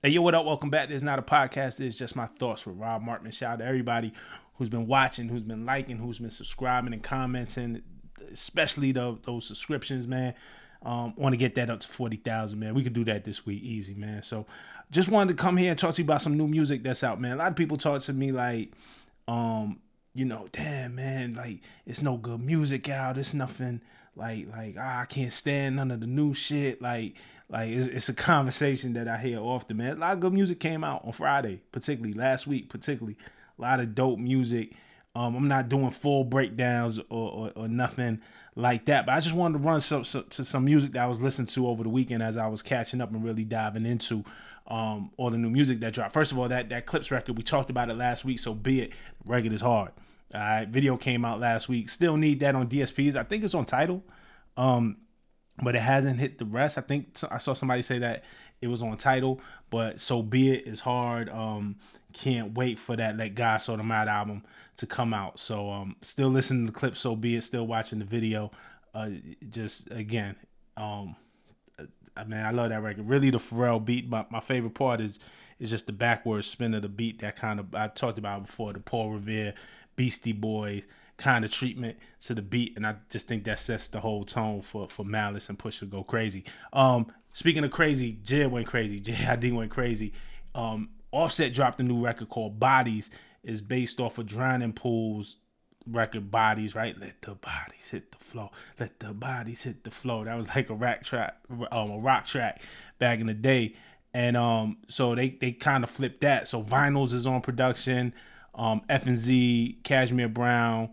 Hey, yo, what up? Welcome back. This is not a podcast. This is just my thoughts with Rob Markman. Shout out to everybody who's been watching, who's been liking, who's been subscribing and commenting, especially those subscriptions, man. Want to get that up to 40,000, man. We could do that this week, easy, man. So just wanted to come here and talk to you about some new music that's out, man. A lot of people talk to me like, damn, man, like it's no good music out. It's nothing I can't stand none of the new shit. Like it's a conversation that I hear often, man. A lot of good music came out on Friday, particularly last week, particularly a lot of dope music. I'm not doing full breakdowns or nothing like that, but I just wanted to run to some music that I was listening to over the weekend as I was catching up and really diving into all the new music that dropped. First of all, that Clipse record, we talked about it last week, so be it. The record is hard. All right, video came out last week. Still need that on DSPs. I think it's on Tidal. But it hasn't hit the rest. I think I saw somebody say that it was on Tidal, but So Be It is hard. Can't wait for that Let God Sort 'Em Out album to come out. So still listening to the clip, So Be It, still watching the video. Just again, man, I love that record. Really, the Pharrell beat. My favorite part is just the backwards spin of the beat. That kind of I talked about before, the Paul Revere, Beastie Boys kind of treatment to the beat, and I just think that sets the whole tone for Malice and Pusha to go crazy. Speaking of crazy, JID went crazy. JID went crazy. Offset dropped a new record called Bodies. Is based off of Drowning Pool's record Bodies, right? Let the bodies hit the floor. Let the bodies hit the floor. That was like a rock track back in the day. And so they kind of flipped that. So Vinyls is on production. F&Z, Cashmere Brown,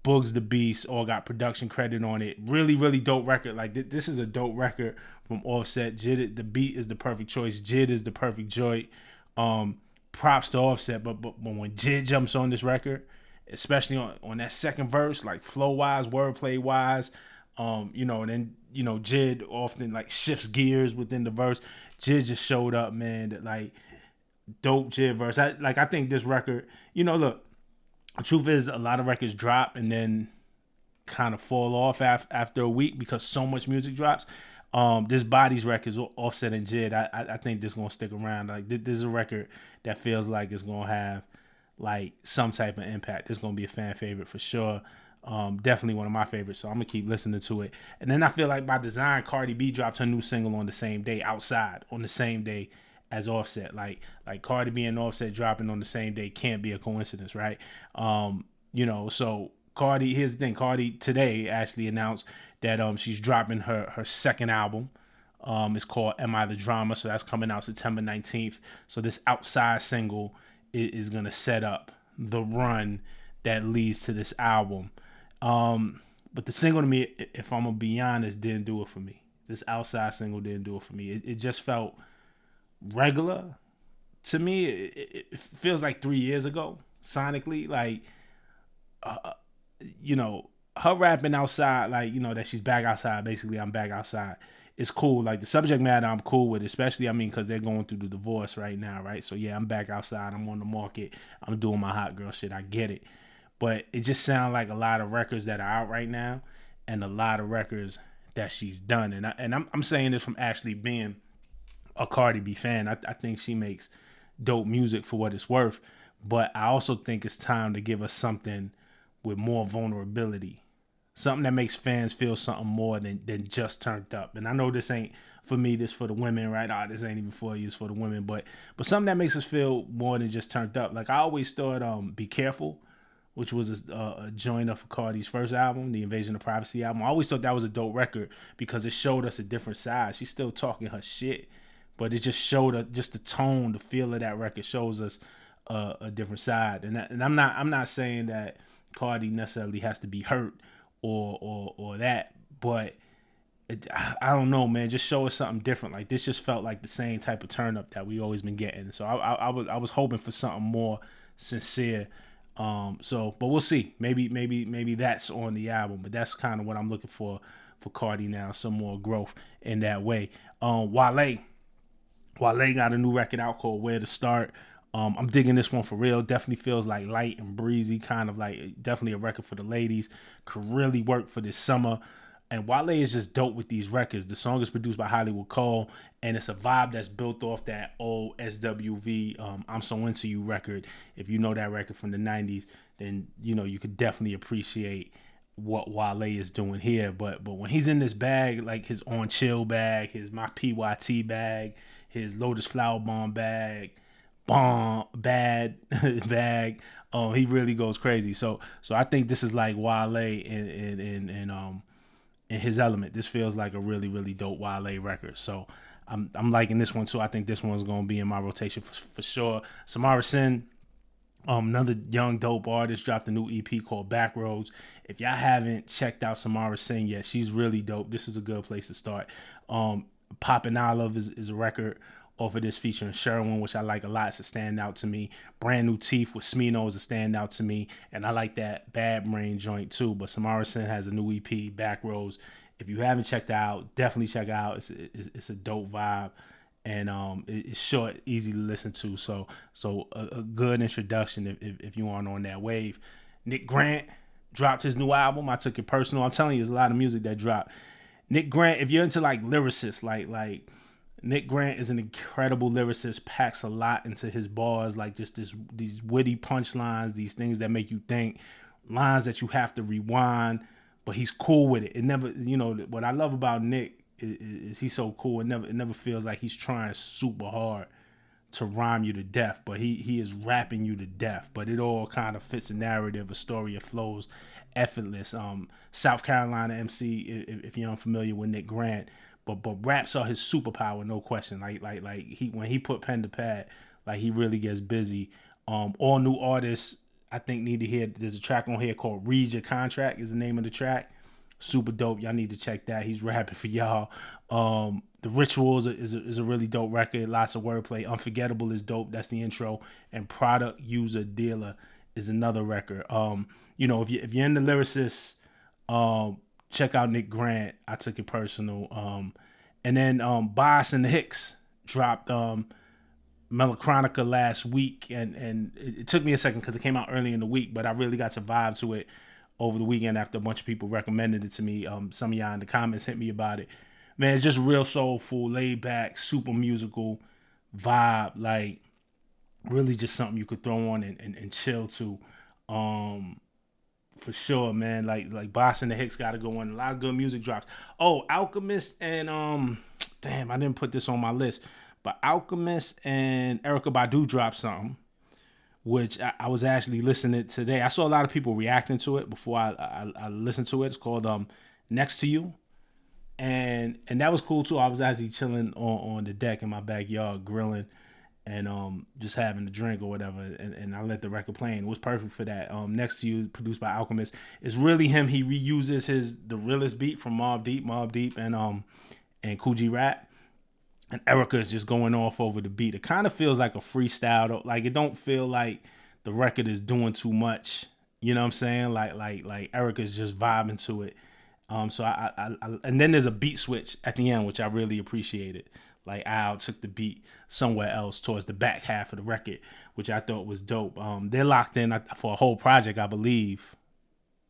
Bugs the Beast all got production credit on it. Really, really dope record. Like this is a dope record from Offset. JID, the beat is the perfect choice. JID is the perfect joint. Props to Offset, but when JID jumps on this record, especially on that second verse, like flow wise, wordplay wise, and then JID often like shifts gears within the verse. JID just showed up, man. That like dope JID verse. I think this record, look. The truth is, a lot of records drop and then kind of fall off after a week because so much music drops. This Bodies record is Offset and JID. I think this is gonna stick around. Like this is a record that feels like it's gonna have like some type of impact. It's gonna be a fan favorite for sure. Definitely one of my favorites. So I'm gonna keep listening to it. And then I feel like by design, Cardi B dropped her new single on the same day, Outside, on the same day as Offset. Like Cardi B and Offset dropping on the same day can't be a coincidence, right? So Cardi, here's the thing. Cardi today actually announced that she's dropping her second album. It's called Am I the Drama? So that's coming out September 19th. So this Outside single is gonna set up the run that leads to this album. But the single, to me, if I'm gonna be honest, didn't do it for me. This Outside single didn't do it for me. It just felt regular to me. It feels like 3 years ago sonically. Like her rapping outside, that she's back outside, basically I'm back outside, it's cool. Like the subject matter I'm cool with, especially because they're going through the divorce right now, right? So yeah, I'm back outside, I'm on the market, I'm doing my hot girl shit, I get it. But it just sounds like a lot of records that are out right now and a lot of records that she's done. And I'm saying this from actually being a Cardi B fan. I think she makes dope music for what it's worth, but I also think it's time to give us something with more vulnerability, something that makes fans feel something more than just turned up. And I know this ain't for me, this for the women, right? This ain't even for you, it's for the women, but something that makes us feel more than just turned up. Like I always thought Be Careful, which was a joint of Cardi's first album, the Invasion of Privacy album, I always thought that was a dope record because it showed us a different side. She's still talking her shit, but it just showed us, just the tone, the feel of that record shows us a different side. And I'm not saying that Cardi necessarily has to be hurt or that, but I don't know, man. Just show us something different. Like this just felt like the same type of turn up that we always been getting. So I was hoping for something more sincere. But we'll see. Maybe that's on the album. But that's kind of what I'm looking for Cardi now. Some more growth in that way. Wale got a new record out called Where to Start. I'm digging this one for real. Definitely feels like light and breezy, kind of like definitely a record for the ladies. Could really work for this summer. And Wale is just dope with these records. The song is produced by Hollywood Cole, and it's a vibe that's built off that old SWV I'm So Into You record. If you know that record from the 90s, then you could definitely appreciate what Wale is doing here. But when he's in this bag, like his On Chill bag, his My PYT bag, his Lotus Flower Bomb bag, bad bag, he really goes crazy. So I think this is like Wale in his element. This feels like a really, really dope Wale record. So I'm liking this one too. I think this one's gonna be in my rotation for sure. Samara Sin, another young dope artist, dropped a new EP called Backroads. If y'all haven't checked out Samara Sin yet, she's really dope. This is a good place to start. Poppin' Olive is a record off of this featuring Sherwin, which I like a lot. It's a standout to me. Brand New Teeth with Smino is a standout to me. And I like that Bad Brain joint too. But Samara Sin has a new EP, Backroads. If you haven't checked it out, definitely check it out. It's a dope vibe. And it's short, easy to listen to. So a good introduction if you aren't on that wave. Nick Grant dropped his new album. I took it personal. I'm telling you, there's a lot of music that dropped. Nick Grant, if you're into like lyricists, like Nick Grant is an incredible lyricist, packs a lot into his bars, like just these witty punchlines, these things that make you think, lines that you have to rewind, but he's cool with it. It never, what I love about Nick is he's so cool. It never feels like he's trying super hard to rhyme you to death, but he is rapping you to death. But it all kind of fits a narrative, a story, it flows effortless. South Carolina MC, if you're unfamiliar with Nick Grant. But raps are his superpower, no question. Like when he put pen to pad, like he really gets busy. All new artists, I think, need to hear. There's a track on here called "Read Your Contract" is the name of the track. Super dope. Y'all need to check that. He's rapping for y'all. The Rituals is a really dope record. Lots of wordplay. Unforgettable is dope. That's the intro. And Product User Dealer is another record. If you're into lyricists, check out Nick Grant. I took it personal. And then Boss and the Hicks dropped Melochronica last week, and it took me a second because it came out early in the week, but I really got to vibe to it over the weekend after a bunch of people recommended it to me. Some of y'all in the comments hit me about it. Man, it's just real soulful, laid back, super musical vibe, like really just something you could throw on and chill to. For sure, man. Like Boss and the Hicks got to go on. A lot of good music drops. Oh, Alchemist and damn, I didn't put this on my list, but Alchemist and Erykah Badu dropped something, which I was actually listening today. I saw a lot of people reacting to it before I listened to it. It's called Next to You, and that was cool too. I was actually chilling on the deck in my backyard, grilling and just having a drink or whatever, and I let the record play, and it was perfect for that. Next to You, produced by Alchemist. It's really him. He reuses the realest beat from Mobb Deep and Cool G Rap, and Erykah is just going off over the beat. It kind of feels like a freestyle though. Like it don't feel like the record is doing too much. You know what I'm saying? Like Erykah's just vibing to it. So I and then there's a beat switch at the end, which I really appreciated. Like Al took the beat somewhere else towards the back half of the record, which I thought was dope. They're locked in for a whole project, I believe.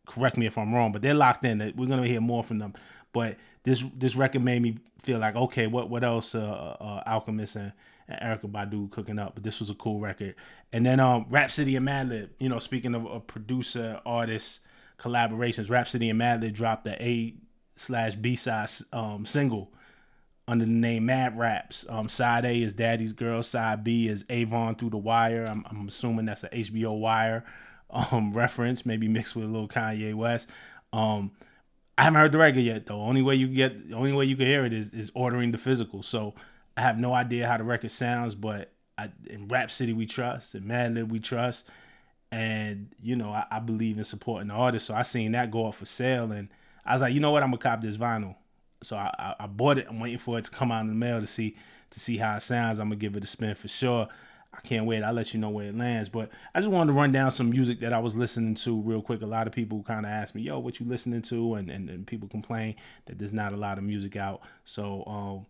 Correct me if I'm wrong, but they're locked in. We're gonna hear more from them. But this record made me feel like, okay, what else? Alchemist and Erykah Badu cooking up. But this was a cool record. And then Rhapsody and Mad Lib. Speaking of producer artist collaborations, Rhapsody and Mad Lib dropped the A/B side single under the name Mad Raps. Side A is Daddy's Girl. Side B is Avon Through the Wire. I'm assuming that's a HBO Wire reference, maybe mixed with a little Kanye West. I haven't heard the record yet though. The only way you can hear it is ordering the physical. So I have no idea how the record sounds, but in Rhapsody we trust, in Mad Lib we trust, and I believe in supporting the artist. So I seen that go up for sale, and I was like, you know what, I'm gonna cop this vinyl. So I bought it. I'm waiting for it to come out in the mail to see how it sounds. I'm gonna give it a spin for sure. I can't wait. I'll let you know where it lands. But I just wanted to run down some music that I was listening to real quick. A lot of people kind of ask me, yo, what you listening to? And people complain that there's not a lot of music out. So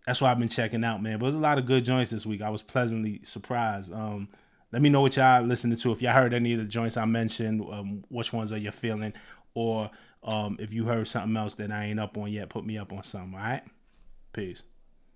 that's why I've been checking out, man. But there's a lot of good joints this week. I was pleasantly surprised. Let me know what y'all listening to. If y'all heard any of the joints I mentioned, which ones are you feeling? Or If you heard something else that I ain't up on yet, put me up on something. All right, peace.